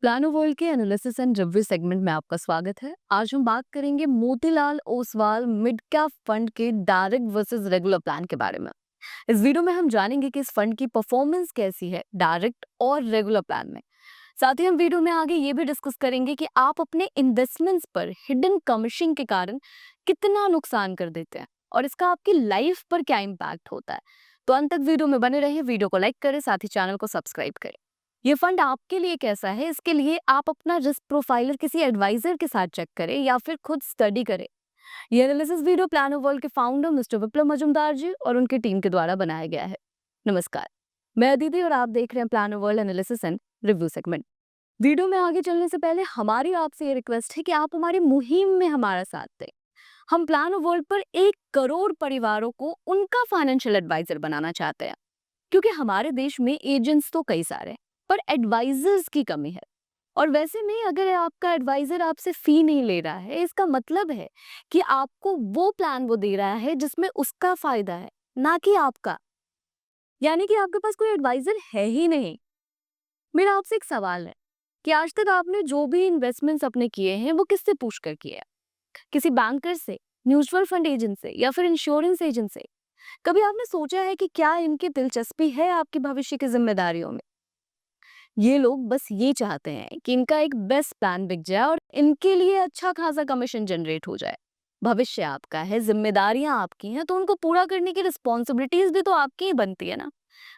Plano world के analysis and review segment में आपका स्वागत है। आज हम बात करेंगे Motilal Oswal mid cap fund के डायरेक्ट वर्सेस रेगुलर प्लान के बारे में। इस वीडियो में हम जानेंगे कि इस फंड की परफॉर्मेंस कैसी है डायरेक्ट और रेगुलर प्लान में। साथ ही हम वीडियो में आगे ये भी डिस्कस करेंगे कि आप अपने इन्वेस्टमेंट्स पर हिडन कमीशन के कारण कितना नुकसान कर देते हैं और इसका आपकी लाइफ पर क्या इम्पैक्ट होता है। तो अंत तक वीडियो में बने रहिए, वीडियो को लाइक करें, साथ ही चैनल को सब्सक्राइब करें। ये फंड आपके लिए कैसा है, इसके लिए आप अपना रिस्क प्रोफाइलर किसी एडवाइजर के साथ चेक करें या फिर खुद स्टडी करें। ये एनालिसिस वीडियो प्लानो वर्ल्ड के फाउंडर मिस्टर विप्लव मजुमदार जी और उनकी टीम के द्वारा बनाया गया है। नमस्कार, मैं अदिति और आप देख रहे हैं plano world analysis and review segment. Video में आगे चलने से पहले हमारी आपसे ये रिक्वेस्ट है कि आप हमारी मुहिम में हमारा साथ दें। हम प्लानो वर्ल्ड पर 1 करोड़ परिवारों को उनका फाइनेंशियल एडवाइजर बनाना चाहते हैं, क्योंकि हमारे देश में एजेंट्स तो कई सारे हैं, पर एडवाइजर्स की कमी है। और वैसे में अगर आपका एडवाइजर आपसे फी नहीं ले रहा है, इसका मतलब है कि आपको वो प्लान वो दे रहा है जिसमें उसका फायदा है, ना कि आपका। यानी कि आपके पास कोई एडवाइजर है ही नहीं। मेरा आपसे एक सवाल है कि आज तक आपने जो भी इन्वेस्टमेंट्स अपने किए हैं वो किससे पूछ कर किए हैं? किसी बैंकर से, म्यूचुअल फंड एजेंट से या फिर इंश्योरेंस एजेंट से? कभी आपने सोचा है कि क्या इनकी दिलचस्पी है आपके भविष्य की जिम्मेदारियों में? ये लोग बस ये चाहते हैं कि इनका एक बेस्ट प्लान बिक जाए और इनके लिए अच्छा खासा कमीशन जनरेट हो जाए। भविष्य आपका है, जिम्मेदारियां आपकी हैं, तो उनको पूरा करने की रिस्पॉन्सिबिलिटीज भी तो आपकी ही बनती है ना।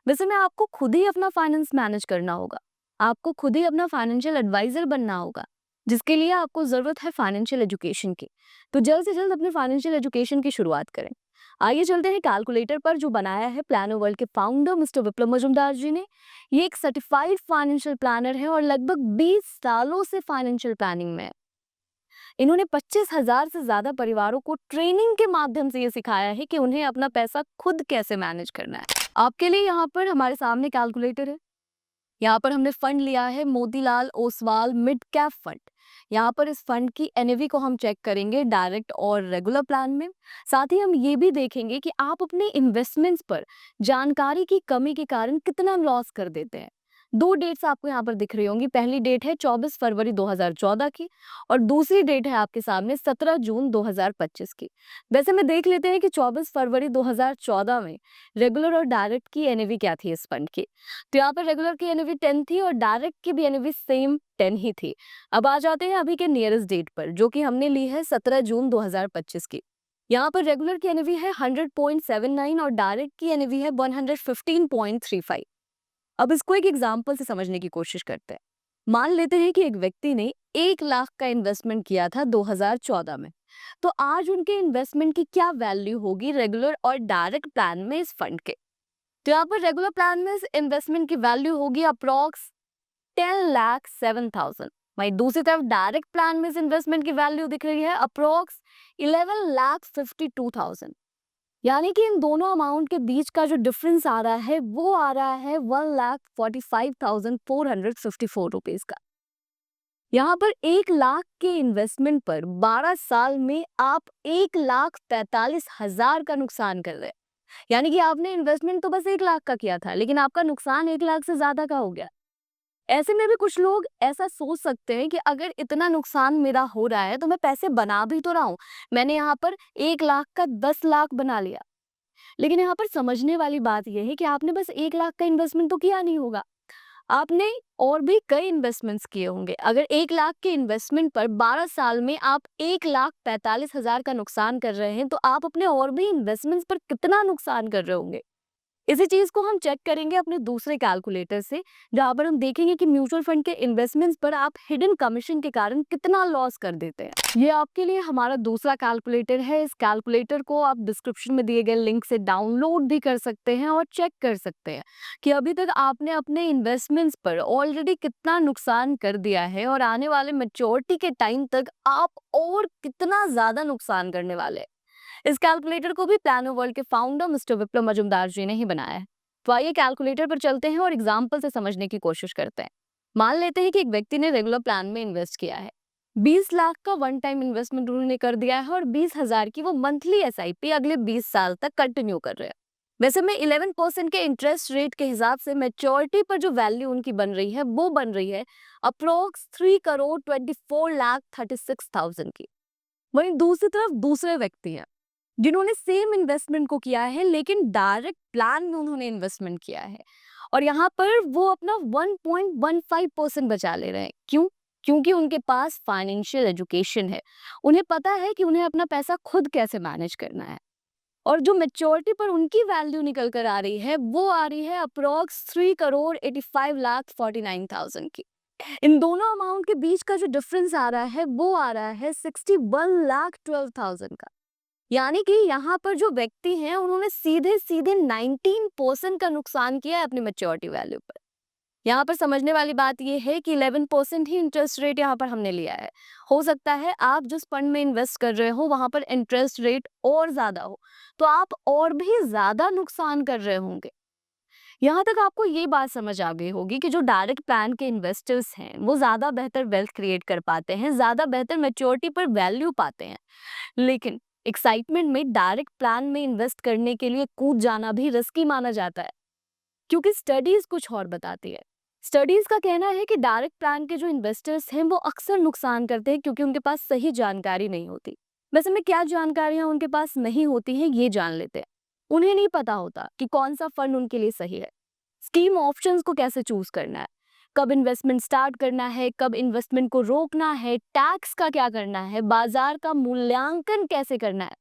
वैसे में आपको खुद ही अपना फाइनेंस मैनेज करना होगा। आपको खुद ही अपना फाइनेंशियल एडवाइजर बनना होगा, जिसके लिए आपको जरूरत है फाइनेंशियल एजुकेशन की। तो जल्द से जल्द अपने फाइनेंशियल एजुकेशन की शुरुआत करें। आइए चलते हैं कैलकुलेटर पर, जो बनाया है प्लानो वर्ल्ड के फाउंडर मिस्टर विप्लव मजुमदार जी ने। ये एक सर्टिफाइड फाइनेंशियल प्लानर है और लगभग 20 सालों से फाइनेंशियल प्लानिंग में है। इन्होंने 25,000 से ज्यादा परिवारों को ट्रेनिंग के माध्यम से ये सिखाया है कि उन्हें अपना पैसा खुद कैसे मैनेज करना है। आपके लिए यहाँ पर हमारे सामने कैलकुलेटर है। यहाँ पर हमने फंड लिया है Motilal Oswal mid cap fund. यहाँ पर इस फंड की एनएवी को हम चेक करेंगे डायरेक्ट और रेगुलर प्लान में। साथ ही हम ये भी देखेंगे कि आप अपने इन्वेस्टमेंट्स पर जानकारी की कमी के कारण कितना लॉस कर देते हैं। 2 डेट्स आपको यहाँ पर दिख रही होंगी। पहली डेट है 24 फरवरी 2014 की और दूसरी डेट है आपके सामने 17 जून 2025 की। वैसे में देख लेते हैं कि 24 फरवरी 2014 में रेगुलर और डायरेक्ट की एनएवी क्या थी इस फंड की। तो यहाँ पर रेगुलर की एनएवी 10 थी और डायरेक्ट की भी एनएवी सेम 10 ही थी। अब आ जाते हैं अभी के नियरेस्ट डेट पर, जो कि हमने ली है 17 जून 2025 की। यहाँ पर रेगुलर की एनएवी है 100.79 और डायरेक्ट की एनएवी है 115.35। अब इसको एक एग्जाम्पल से समझने की कोशिश करते हैं। मान लेते हैं कि एक व्यक्ति ने 1 लाख का इन्वेस्टमेंट किया था 2014 में। तो आज उनके इन्वेस्टमेंट की क्या वैल्यू होगी रेगुलर और डायरेक्ट प्लान में इस फंड के? तो यहाँ पर रेगुलर प्लान में इस इन्वेस्टमेंट की वैल्यू होगी अप्रोक्स 10,07,000। वहीं दूसरी तरफ डायरेक्ट प्लान में इस इन्वेस्टमेंट की वैल्यू दिख रही है अप्रोक्स 11,52,000। यानी कि इन दोनों अमाउंट के बीच का जो डिफरेंस आ रहा है वो आ रहा है 1,45,454 रुपीज का। यहाँ पर 1 लाख के इन्वेस्टमेंट पर 12 साल में आप 1,45,000 का नुकसान कर रहे हैं। यानी कि आपने इन्वेस्टमेंट तो बस 1 लाख का किया था, लेकिन आपका नुकसान 1 लाख से ज्यादा का हो गया। ऐसे में भी कुछ लोग ऐसा सोच सकते हैं कि अगर इतना नुकसान मेरा हो रहा है तो मैं पैसे बना भी तो रहा हूँ। मैंने यहाँ पर 1 लाख का 10 लाख बना लिया। लेकिन यहाँ पर समझने वाली बात यह है कि आपने बस 1 लाख का इन्वेस्टमेंट तो किया नहीं होगा। आपने और भी कई इन्वेस्टमेंट्स किए होंगे। अगर 1 लाख के इन्वेस्टमेंट पर 12 साल में आप 1,45,000 का नुकसान कर रहे हैं, तो आप अपने और भी इन्वेस्टमेंट्स पर कितना नुकसान कर रहे होंगे। इसी चीज को हम चेक करेंगे अपने दूसरे कैलकुलेटर से, जहां पर हम देखेंगे कि म्यूचुअल फंड के इन्वेस्टमेंट्स पर आप हिडन कमीशन के कारण कितना लॉस कर देते हैं। ये आपके लिए हमारा दूसरा कैलकुलेटर है। इस कैलकुलेटर को आप डिस्क्रिप्शन में दिए गए लिंक से डाउनलोड भी कर सकते हैं और चेक कर सकते हैं कि अभी तक आपने अपने इन्वेस्टमेंट्स पर ऑलरेडी कितना नुकसान कर दिया है और आने वाले मैच्योरिटी के टाइम तक आप और कितना ज्यादा नुकसान करने वाले हैं। इस कैलकुलेटर को भी प्लानो वर्ल्ड के फाउंडर मिस्टर विप्लव मजुमदार जी ने ही बनाया है। तो आइए कैलकुलेटर पर चलते हैं और एग्जाम्पल से समझने की कोशिश करते हैं। मान लेते हैं कि एक व्यक्ति ने रेगुलर प्लान में इन्वेस्ट किया है। 20 लाख का वन टाइम इन्वेस्टमेंट उन्होंने कर दिया है और 20,000 की वो मंथली एसआईपी अगले 20 साल तक कंटिन्यू कर रहे हैं। वैसे में 11% के इंटरेस्ट रेट के हिसाब से मैच्योरिटी पर जो वैल्यू उनकी बन रही है वो बन रही है अप्रोक्स 3,24,36,000 की। वहीं दूसरी तरफ दूसरे व्यक्ति हैं जिन्होंने सेम इन्वेस्टमेंट को किया है लेकिन डायरेक्ट प्लान में उन्होंने इन्वेस्टमेंट किया है और यहाँ पर वो अपना 1.15% बचा ले रहे हैं। क्यों? क्योंकि उनके पास फाइनेंशियल एजुकेशन है, उन्हें पता है कि उन्हें अपना पैसा खुद कैसे मैनेज करना है और जो मेच्योरिटी पर उनकी वैल्यू निकल कर आ रही है वो आ रही है अप्रोक्स 3,85,49,000 की। इन दोनों अमाउंट के बीच का जो डिफरेंस आ रहा है वो आ रहा है 61,12,000 का। यानी कि यहाँ पर जो व्यक्ति हैं उन्होंने सीधे सीधे 19% का नुकसान किया है अपनी मैच्योरिटी वैल्यू पर। यहाँ पर समझने वाली बात यह है कि 11% ही इंटरेस्ट रेट यहाँ पर हमने लिया है। हो सकता है आप जिस फंड में इन्वेस्ट कर रहे हो वहां पर इंटरेस्ट रेट और ज्यादा हो तो आप और भी ज्यादा नुकसान कर रहे होंगे। यहाँ तक आपको ये बात समझ आ गई होगी कि जो डायरेक्ट प्लान के इन्वेस्टर्स हैं वो ज्यादा बेहतर वेल्थ क्रिएट कर पाते हैं, ज्यादा बेहतर मैच्योरिटी पर वैल्यू पाते हैं। लेकिन एक्साइटमेंट में डायरेक्ट प्लान में इन्वेस्ट करने के लिए कूद जाना भी रिस्की माना जाता है क्योंकि स्टडीज कुछ और बताती है। स्टडीज का कहना है कि डायरेक्ट प्लान के जो इन्वेस्टर्स हैं वो अक्सर नुकसान करते हैं क्योंकि उनके पास सही जानकारी नहीं होती। वैसे में क्या जानकारियां उनके पास नहीं होती हैं ये जान लेते हैं। उन्हें नहीं पता होता कि कौन सा फंड उनके लिए सही है, स्कीम ऑप्शंस को कैसे चूज करना है, कब इन्वेस्टमेंट स्टार्ट करना है, कब इन्वेस्टमेंट को रोकना है, टैक्स का क्या करना है, बाजार का मूल्यांकन कैसे करना है।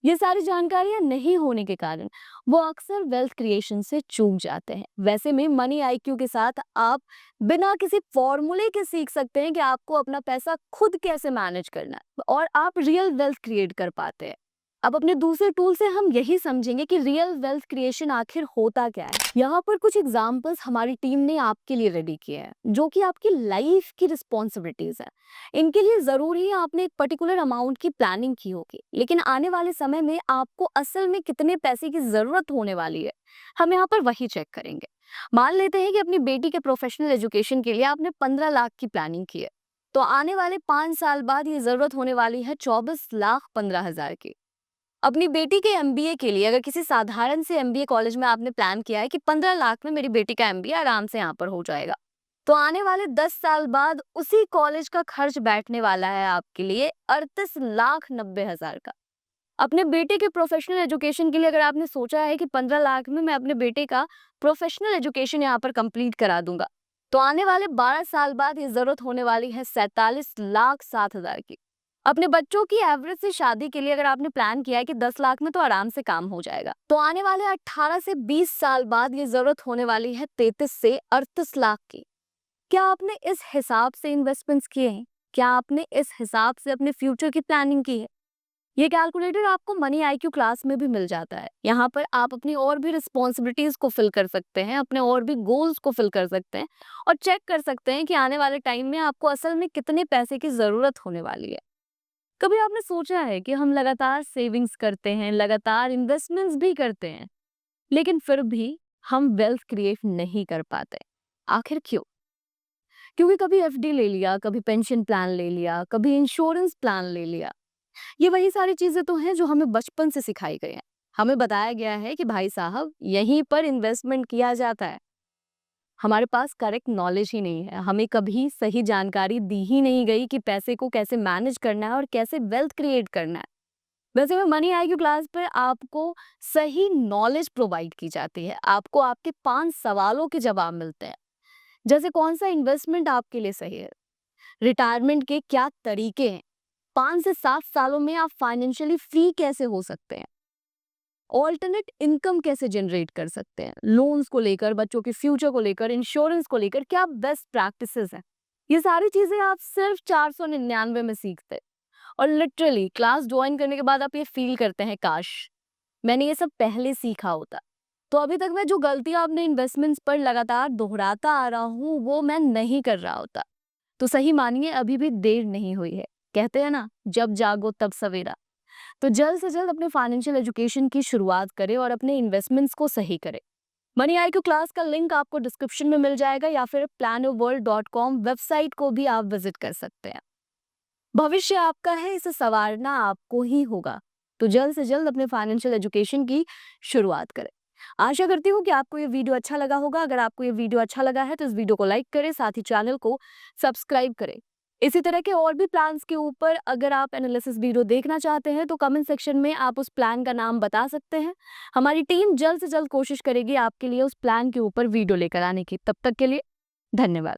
ये सारी जानकारियां नहीं होने के कारण वो अक्सर वेल्थ क्रिएशन से चूक जाते हैं। वैसे में मनी आईक्यू के साथ आप बिना किसी फॉर्मूले के सीख सकते हैं कि आपको अपना पैसा खुद कैसे मैनेज करना है और आप रियल वेल्थ क्रिएट कर पाते हैं। अब अपने दूसरे टूल से हम यही समझेंगे कि रियल वेल्थ क्रिएशन आखिर होता क्या है। यहाँ पर कुछ एग्जाम्पल्स हमारी टीम ने आपके लिए रेडी किए हैं जो कि आपकी लाइफ की रिस्पॉन्सिबिलिटीज है। इनके लिए जरूरी है आपने एक पर्टिकुलर अमाउंट की प्लानिंग की होगी, लेकिन आने वाले समय में आपको असल में कितने पैसे की जरूरत होने वाली है हम यहाँ पर वही चेक करेंगे। मान लेते हैं कि अपनी बेटी के प्रोफेशनल एजुकेशन के लिए आपने 15 लाख की प्लानिंग की है, तो आने वाले 5 साल बाद ये जरूरत होने वाली है 24,15,000 की। अपनी बेटी के एमबीए के लिए अगर किसी साधारण से एमबीए कॉलेज में आपने प्लान किया है कि 15 लाख में मेरी बेटी का एमबीए आराम से यहाँ पर हो जाएगा, तो आने वाले 10 साल बाद उसी कॉलेज का खर्च बैठने वाला है आपके लिए 38,90,000 का। अपने बेटे के प्रोफेशनल एजुकेशन के लिए अगर आपने सोचा है कि 15 लाख में मैं अपने बेटे का प्रोफेशनल एजुकेशन यहाँ पर कंप्लीट करा दूंगा, तो आने वाले 12 साल बाद ये जरूरत होने वाली है 47,60,000 की। अपने बच्चों की एवरेज से शादी के लिए अगर आपने प्लान किया है कि 10 लाख में तो आराम से काम हो जाएगा, तो आने वाले 18 से 20 साल बाद ये जरूरत होने वाली है 33 से 38 लाख की। क्या आपने इस हिसाब से इन्वेस्टमेंट्स किए हैं? क्या आपने इस हिसाब से अपने फ्यूचर की प्लानिंग की है? ये कैलकुलेटर आपको मनी आईक्यू क्लास में भी मिल जाता है। यहाँ पर आप अपनी और भी रिस्पॉन्सिबिलिटीज को फिल कर सकते हैं, अपने और भी गोल्स को फिल कर सकते हैं और चेक कर सकते हैं कि आने वाले टाइम में आपको असल में कितने पैसे की जरूरत होने वाली है। कभी आपने सोचा है कि हम लगातार सेविंग्स करते हैं, लगातार इन्वेस्टमेंट्स भी करते हैं, लेकिन फिर भी हम वेल्थ क्रिएट नहीं कर पाते? आखिर क्यों? क्योंकि कभी एफडी ले लिया, कभी पेंशन प्लान ले लिया, कभी इंश्योरेंस प्लान ले लिया। ये वही सारी चीजें तो हैं जो हमें बचपन से सिखाई गई हैं। हमें बताया गया है कि भाई साहब यहीं पर इन्वेस्टमेंट किया जाता है। हमारे पास करेक्ट नॉलेज ही नहीं है, हमें कभी सही जानकारी दी ही नहीं गई कि पैसे को कैसे मैनेज करना है और कैसे वेल्थ क्रिएट करना है। वैसे में मनी आईक्यू क्लास पर आपको सही नॉलेज प्रोवाइड की जाती है, आपको आपके 5 सवालों के जवाब मिलते हैं। जैसे कौन सा इन्वेस्टमेंट आपके लिए सही है, रिटायरमेंट के क्या तरीके हैं, 5 से 7 सालों में आप फाइनेंशियली फ्री कैसे हो सकते हैं, ऑल्टरनेट इनकम कैसे जनरेट कर सकते हैं, लोन्स को लेकर, बच्चों के फ्यूचर को लेकर, इंश्योरेंस को लेकर क्या बेस्ट प्रैक्टिसेस हैं। ये सारी चीजें आप सिर्फ 499 में सीखते हैं और लिटरली क्लास ज्वाइन करने के बाद आप ये फील करते हैं काश मैंने ये सब पहले सीखा होता, तो अभी तक मैं जो गलतियां अपने इन्वेस्टमेंट्स पर लगातार दोहराता आ रहा हूँ वो मैं नहीं कर रहा होता। तो सही मानिए अभी भी देर नहीं हुई है। कहते हैं ना, जब जागो तब सवेरा। तो जल्द से जल्द अपने फाइनेंशियल एजुकेशन की शुरुआत करें और अपने इन्वेस्टमेंट्स को सही करें। मनी आईक्यू क्लास का लिंक आपको डिस्क्रिप्शन में मिल जाएगा या फिर planyourworld.com वेबसाइट को भी आप विजिट कर सकते हैं। भविष्य आपका है, इसे संवारना आपको ही होगा। तो जल्द से जल्द अपने फाइनेंशियल एजुकेशन की शुरुआत करें। आशा करती हूँ कि आपको ये वीडियो अच्छा लगा होगा। अगर आपको ये वीडियो अच्छा लगा है तो इस वीडियो को लाइक करें, साथ ही चैनल को सब्सक्राइब करें। इसी तरह के और भी प्लान्स के ऊपर अगर आप एनालिसिस वीडियो देखना चाहते हैं तो कमेंट सेक्शन में आप उस प्लान का नाम बता सकते हैं। हमारी टीम जल्द से जल्द कोशिश करेगी आपके लिए उस प्लान के ऊपर वीडियो लेकर आने की। तब तक के लिए धन्यवाद।